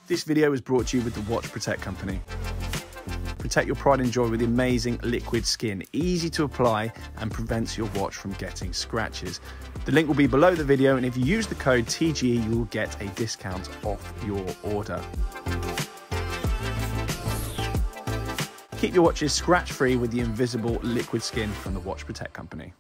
This video is brought to you with the Watch Protect Company. Protect your pride and joy with the amazing liquid skin, easy to apply and prevents your watch from getting scratches. The link will be below the video, and if you use the code TGE, you will get a discount off your order. Keep your watches scratch-free with the invisible liquid skin from the Watch Protect Company.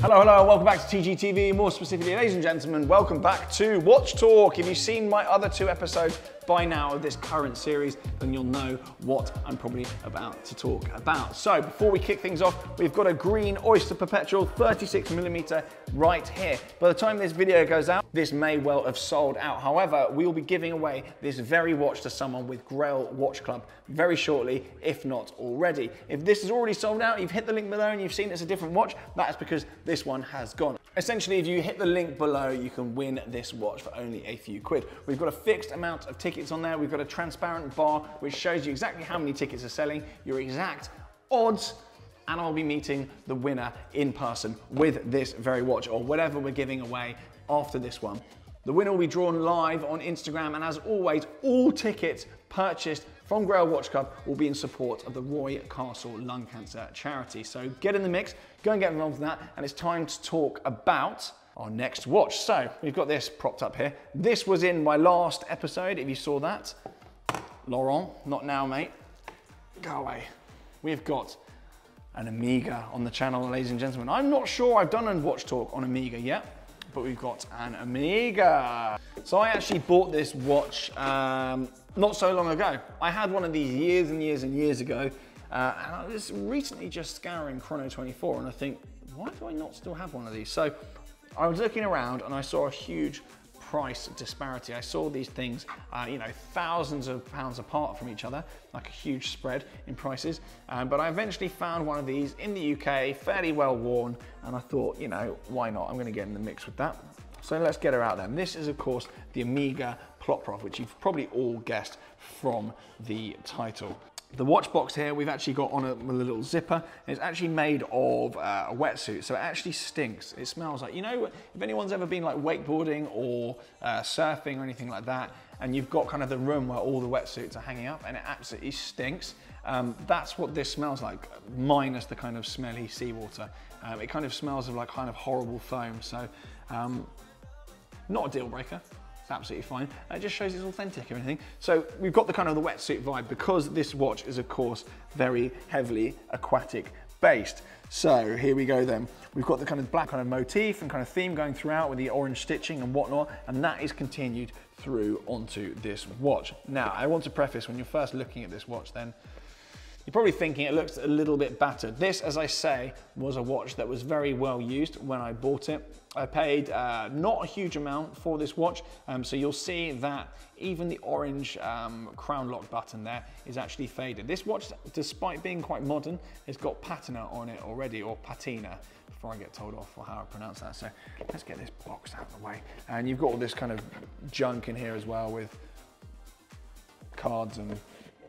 Hello, and welcome back to TGTV. More specifically, ladies and gentlemen, welcome back to Watch Talk. If you've seen my other two episodes by now of this current series, then you'll know what I'm probably about to talk about. So before we kick things off, we've got a green Oyster Perpetual 36mm right here. By the time this video goes out, this may well have sold out. However, we will be giving away this very watch to someone with Grail Watch Club very shortly, if not already. If this is already sold out, you've hit the link below and you've seen it's a different watch, that is because this one has gone. Essentially, if you hit the link below, you can win this watch for only a few quid. We've got a fixed amount of tickets on there. We've got a transparent bar which shows you exactly how many tickets are selling, your exact odds, and I'll be meeting the winner in person with this very watch or whatever we're giving away after this one. The winner will be drawn live on Instagram, and as always, all tickets purchased from Grail Watch Club will be in support of the Roy Castle Lung Cancer Charity. So get in the mix, go and get involved in that, and it's time to talk about our next watch. So we've got this propped up here. This was in my last episode, if you saw that. Laurent, not now, mate. Go away. We've got an Omega on the channel, ladies and gentlemen. I'm not sure I've done a watch talk on Omega yet, but we've got an Omega. So I actually bought this watch not so long ago. I had one of these years and years and years ago, and I was recently just scouring Chrono24, and I think, why do I not still have one of these? So I was looking around and I saw a huge price disparity. I saw these things, you know, thousands of pounds apart from each other, like a huge spread in prices. But I eventually found one of these in the UK, fairly well worn, and I thought, you know, why not? I'm going to get in the mix with that. So let's get her out then. This is, of course, the Omega Ploprov, which you've probably all guessed from the title. The watch box here, we've actually got on a little zipper. It's actually made of a wetsuit, so it actually stinks. It smells like, you know, if anyone's ever been like wakeboarding or surfing or anything like that, and you've got kind of the room where all the wetsuits are hanging up and it absolutely stinks, that's what this smells like, minus the kind of smelly seawater. It kind of smells of like kind of horrible foam, so not a deal breaker. It's absolutely fine. It just shows it's authentic and everything. So we've got the kind of the wetsuit vibe because this watch is, of course, very heavily aquatic based. So here we go then. We've got the kind of black kind of motif and kind of theme going throughout with the orange stitching and whatnot, and that is continued through onto this watch. Now, I want to preface, when you're first looking at this watch then, you're probably thinking it looks a little bit battered. This, as I say, was a watch that was very well used when I bought it. I paid not a huge amount for this watch, so you'll see that even the orange crown lock button there is actually faded. This watch, despite being quite modern, has got patina on it already, or patina, before I get told off for how I pronounce that. So let's get this box out of the way. And you've got all this kind of junk in here as well with cards and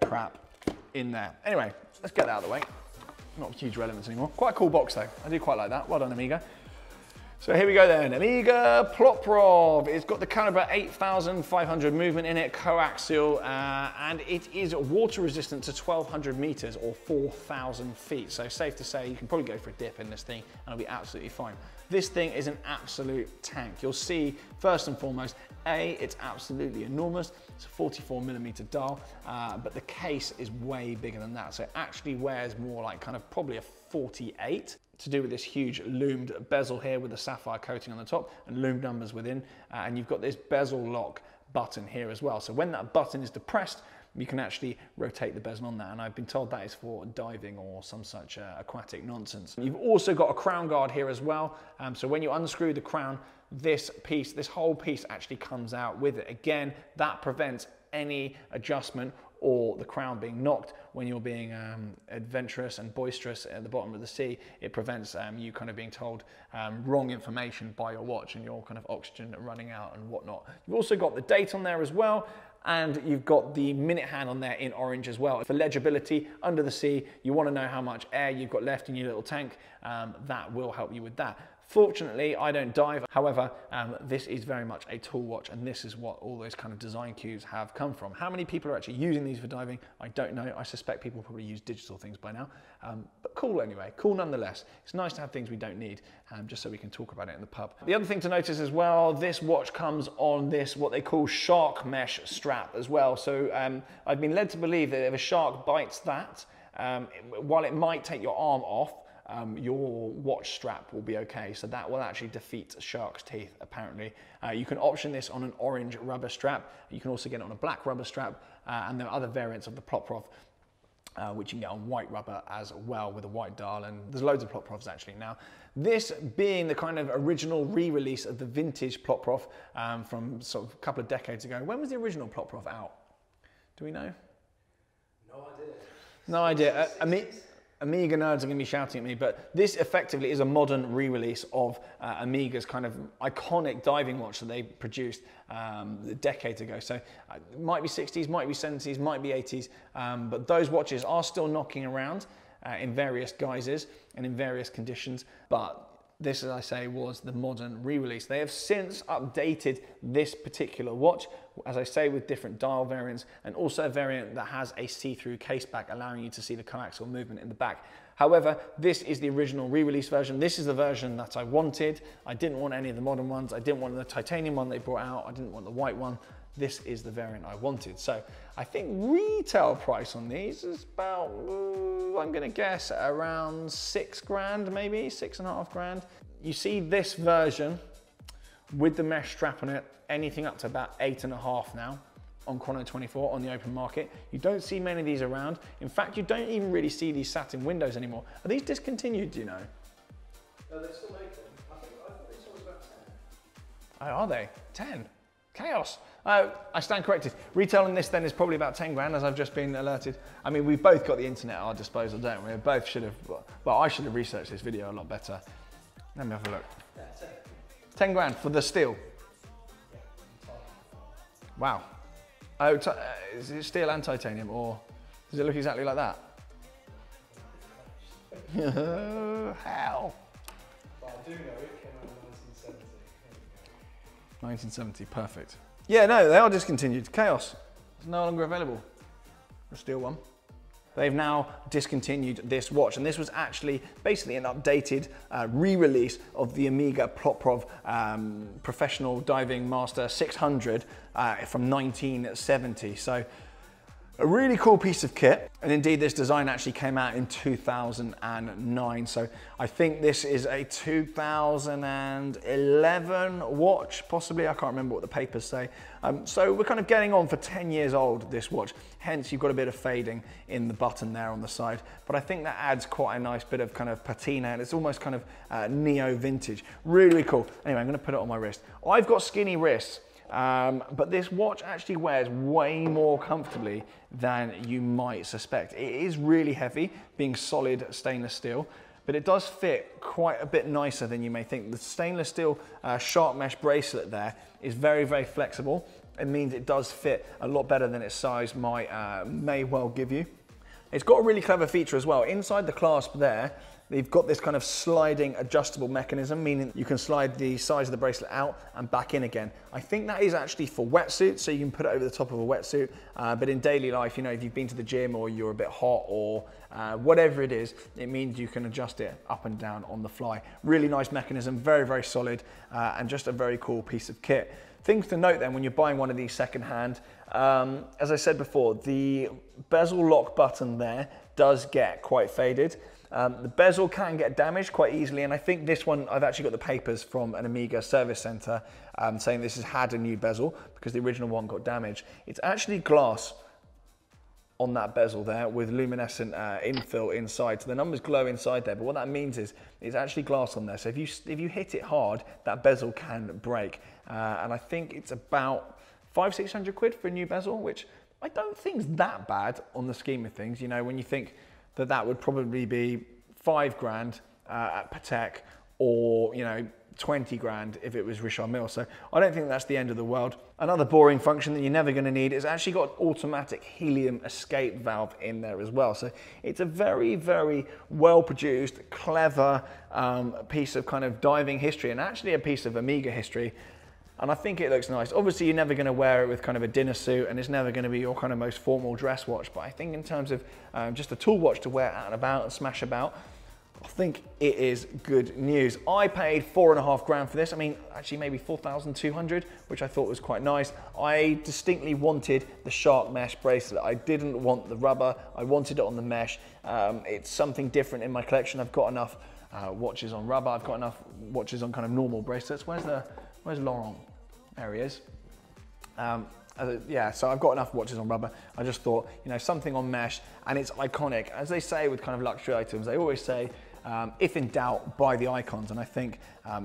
crap in there. Anyway, let's get that out of the way. Not huge relevance anymore. Quite a cool box though. I do quite like that. Well done, Omega. So here we go then, Omega Ploprov. It's got the caliber 8500 movement in it, coaxial, and it is water resistant to 1200 meters or 4000 feet. So safe to say you can probably go for a dip in this thing and it'll be absolutely fine. This thing is an absolute tank. You'll see, first and foremost, it's absolutely enormous. It's a 44mm dial, but the case is way bigger than that. So it actually wears more like kind of probably a 48. To do with this huge loomed bezel here with a sapphire coating on the top and loomed numbers within, and you've got this bezel lock button here as well. So when that button is depressed, you can actually rotate the bezel on that, and I've been told that is for diving or some such aquatic nonsense. You've also got a crown guard here as well, so when you unscrew the crown, this whole piece actually comes out with it. Again, that prevents any adjustment or the crown being knocked when you're being adventurous and boisterous at the bottom of the sea. It prevents you kind of being told wrong information by your watch and your kind of oxygen running out and whatnot. You've also got the date on there as well. And you've got the minute hand on there in orange as well. For legibility, under the sea, you want to know how much air you've got left in your little tank. That will help you with that. Fortunately, I don't dive. However, this is very much a tool watch, and this is what all those kind of design cues have come from. How many people are actually using these for diving? I don't know. I suspect people probably use digital things by now. But cool anyway, cool nonetheless. It's nice to have things we don't need, just so we can talk about it in the pub. The other thing to notice as well, this watch comes on this, what they call shark mesh strap as well. So I've been led to believe that if a shark bites that, while it might take your arm off, your watch strap will be okay. So that will actually defeat shark's teeth, apparently. You can option this on an orange rubber strap. You can also get it on a black rubber strap, and there are other variants of the Plotprov, which you can get on white rubber as well with a white dial, and there's loads of Plotprovs actually now. This being the kind of original re-release of the vintage Plotprov from sort of a couple of decades ago. When was the original Plotprov out? Do we know? No idea. No idea. Omega nerds are going to be shouting at me, but this effectively is a modern re-release of Omega's kind of iconic diving watch that they produced decades ago. So it might be 60s, might be 70s, might be 80s, but those watches are still knocking around in various guises and in various conditions. But this, as I say, was the modern re-release. They have since updated this particular watch, as I say, with different dial variants, and also a variant that has a see-through case back, allowing you to see the coaxial movement in the back. However, this is the original re-release version. This is the version that I wanted. I didn't want any of the modern ones. I didn't want the titanium one they brought out. I didn't want the white one. This is the variant I wanted. So I think retail price on these is about, I'm gonna guess around 6 grand, maybe 6.5 grand. You see this version with the mesh strap on it, anything up to about 8.5 now on Chrono24 on the open market. You don't see many of these around. In fact, you don't even really see these sat in windows anymore. Are these discontinued, do you know? No, they still make them. I thought they sold about 10. Oh, are they? 10? Chaos. I stand corrected. Retailing this then is probably about 10 grand, as I've just been alerted. I mean, we've both got the internet at our disposal, don't we? We both should have, well, I should have researched this video a lot better. Let me have a look. Yeah, 10. 10 grand for the steel. Wow. Oh, is it steel and titanium, or does it look exactly like that? How? But I do know it came out in 1970. 1970, perfect. Yeah, no, they are discontinued. Chaos. It's no longer available. The steel one. They've now discontinued this watch, and this was actually basically an updated re-release of the Omega Plotprov Professional Diving Master 600 from 1970. So a really cool piece of kit, and indeed this design actually came out in 2009. So I think this is a 2011 watch, possibly. I can't remember what the papers say. So we're kind of getting on for 10 years old, this watch. Hence you've got a bit of fading in the button there on the side. But I think that adds quite a nice bit of kind of patina, and it's almost kind of neo vintage. Really, really cool. Anyway, I'm gonna put it on my wrist. I've got skinny wrists. But this watch actually wears way more comfortably than you might suspect. It is really heavy, being solid stainless steel, but it does fit quite a bit nicer than you may think. The stainless steel shark mesh bracelet there is very, very flexible. It means it does fit a lot better than its size may well give you. It's got a really clever feature as well. Inside the clasp there, they've got this kind of sliding adjustable mechanism, meaning you can slide the size of the bracelet out and back in again. I think that is actually for wetsuits, so you can put it over the top of a wetsuit. But in daily life, you know, if you've been to the gym or you're a bit hot or whatever it is, it means you can adjust it up and down on the fly. Really nice mechanism, very, very solid, and just a very cool piece of kit. Things to note then when you're buying one of these secondhand, as I said before, the bezel lock button there does get quite faded. The bezel can get damaged quite easily, and I think this one, I've actually got the papers from an Omega service center saying this has had a new bezel because the original one got damaged. It's actually glass on that bezel there with luminescent infill inside, so the numbers glow inside there, but what that means is it's actually glass on there, so if you hit it hard, that bezel can break, and I think it's about 500-600 quid for a new bezel, which I don't think is that bad on the scheme of things. You know, when you think that would probably be 5 grand at Patek, or, you know, 20 grand if it was Richard Mille. So I don't think that's the end of the world. Another boring function that you're never going to need is actually got automatic helium escape valve in there as well. So it's a very, very well produced, clever piece of kind of diving history, and actually a piece of Omega history. And I think it looks nice. Obviously, you're never going to wear it with kind of a dinner suit, and it's never going to be your kind of most formal dress watch. But I think in terms of just a tool watch to wear out and about and smash about, I think it is good news. I paid $4.5 grand for this. I mean, actually maybe 4,200, which I thought was quite nice. I distinctly wanted the shark mesh bracelet. I didn't want the rubber. I wanted it on the mesh. It's something different in my collection. I've got enough watches on rubber. I've got enough watches on kind of normal bracelets. Where's Laurent? There he is. Yeah, so I've got enough watches on rubber. I just thought, you know, something on mesh, and it's iconic. As they say with kind of luxury items, they always say, if in doubt, buy the icons. And I think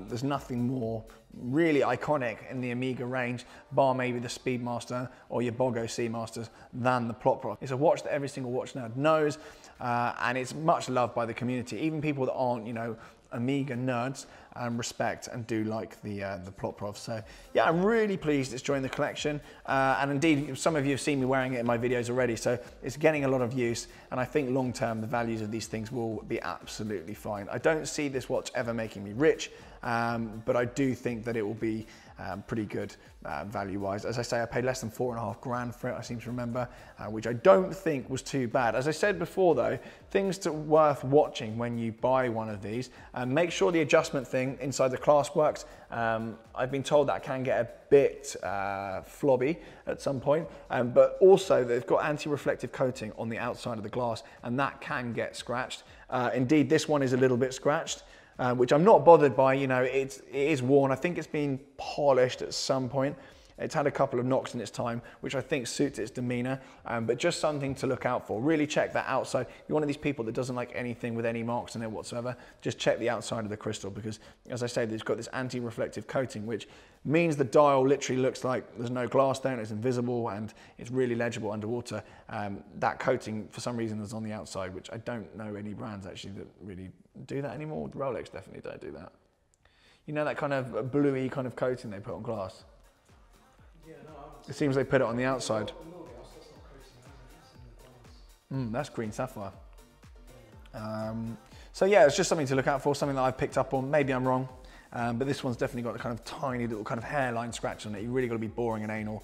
there's nothing more really iconic in the Omega range, bar maybe the Speedmaster or your Bogo Seamasters, than the Plotprop. It's a watch that every single watch nerd knows, and it's much loved by the community. Even people that aren't, you know, Omega nerds respect and do like the Plotprov. So yeah, I'm really pleased it's joined the collection, and indeed some of you have seen me wearing it in my videos already, so it's getting a lot of use, and I think long term the values of these things will be absolutely fine. I don't see this watch ever making me rich, but I do think that it will be pretty good value-wise. As I say, I paid less than $4.5 grand for it, I seem to remember, which I don't think was too bad. As I said before though, things that are worth watching when you buy one of these, make sure the adjustment thing inside the clasp works. I've been told that can get a bit flobby at some point, but also they've got anti-reflective coating on the outside of the glass, and that can get scratched. Indeed, this one is a little bit scratched, which I'm not bothered by. You know, it is worn. I think it's been polished at some point. It's had a couple of knocks in its time, which I think suits its demeanor, but just something to look out for. Really check that outside. If you're one of these people that doesn't like anything with any marks in it whatsoever, just check the outside of the crystal, because as I said, it's got this anti-reflective coating, which means the dial literally looks like there's no glass there, it's invisible, and it's really legible underwater. That coating, for some reason, is on the outside, which I don't know any brands actually that really do that anymore. Rolex definitely don't do that. You know, that kind of bluey kind of coating they put on glass? Yeah, no, it seems they put it on the outside. That's green sapphire. So yeah, it's just something to look out for, something that I've picked up on. Maybe I'm wrong, but this one's definitely got a kind of tiny little kind of hairline scratch on it. You really got to be boring and anal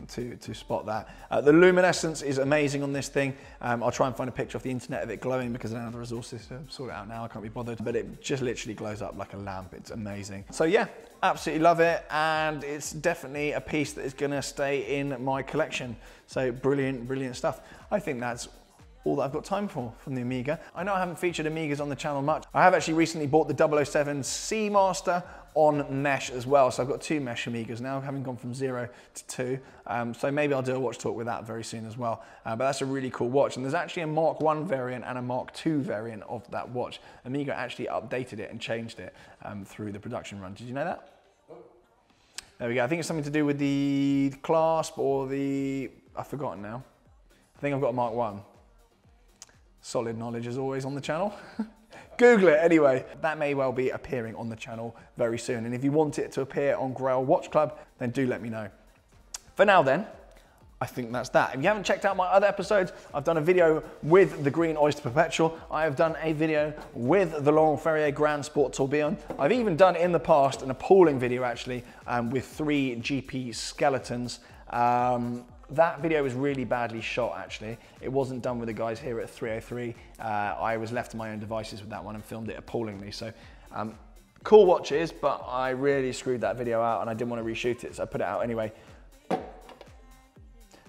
to spot that. The luminescence is amazing on this thing. I'll try and find a picture off the internet of it glowing, because I don't have the resources to sort it out now. I can't be bothered, but it just literally glows up like a lamp. It's amazing. So yeah, absolutely love it, and it's definitely a piece that is going to stay in my collection. So brilliant, brilliant stuff. I think that's all that I've got time for from the Omega. I know I haven't featured Omegas on the channel much. I have actually recently bought the 007 Seamaster on mesh as well. So I've got 2 mesh Omegas now, having gone from 0 to 2. So maybe I'll do a watch talk with that very soon as well. But that's a really cool watch. And there's actually a Mark 1 variant and a Mark 2 variant of that watch. Omega actually updated it and changed it through the production run. Did you know that? There we go. I think it's something to do with the clasp or the, I've forgotten now. I think I've got a Mark 1. Solid knowledge as always on the channel. Google it anyway. That may well be appearing on the channel very soon. And if you want it to appear on Grail Watch Club, then do let me know. For now then, I think that's that. If you haven't checked out my other episodes, I've done a video with the Green Oyster Perpetual. I have done a video with the Laurent Ferrier Grand Sport Tourbillon. I've even done in the past an appalling video actually with 3 GP skeletons. That video was really badly shot actually. It wasn't done with the guys here at 303. I was left to my own devices with that one and filmed it appallingly. So cool watches, but I really screwed that video out and I didn't want to reshoot it, so I put it out anyway.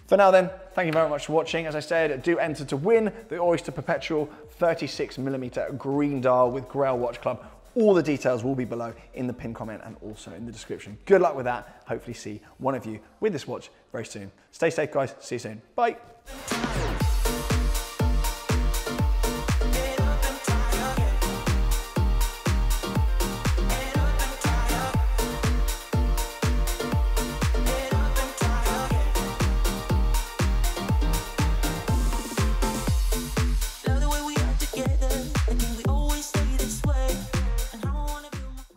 For now then, thank you very much for watching. As I said, do enter to win the Oyster Perpetual 36mm green dial with Grail Watch Club. All the details will be below in the pinned comment and also in the description. Good luck with that. Hopefully see one of you with this watch very soon. Stay safe guys, see you soon. Bye.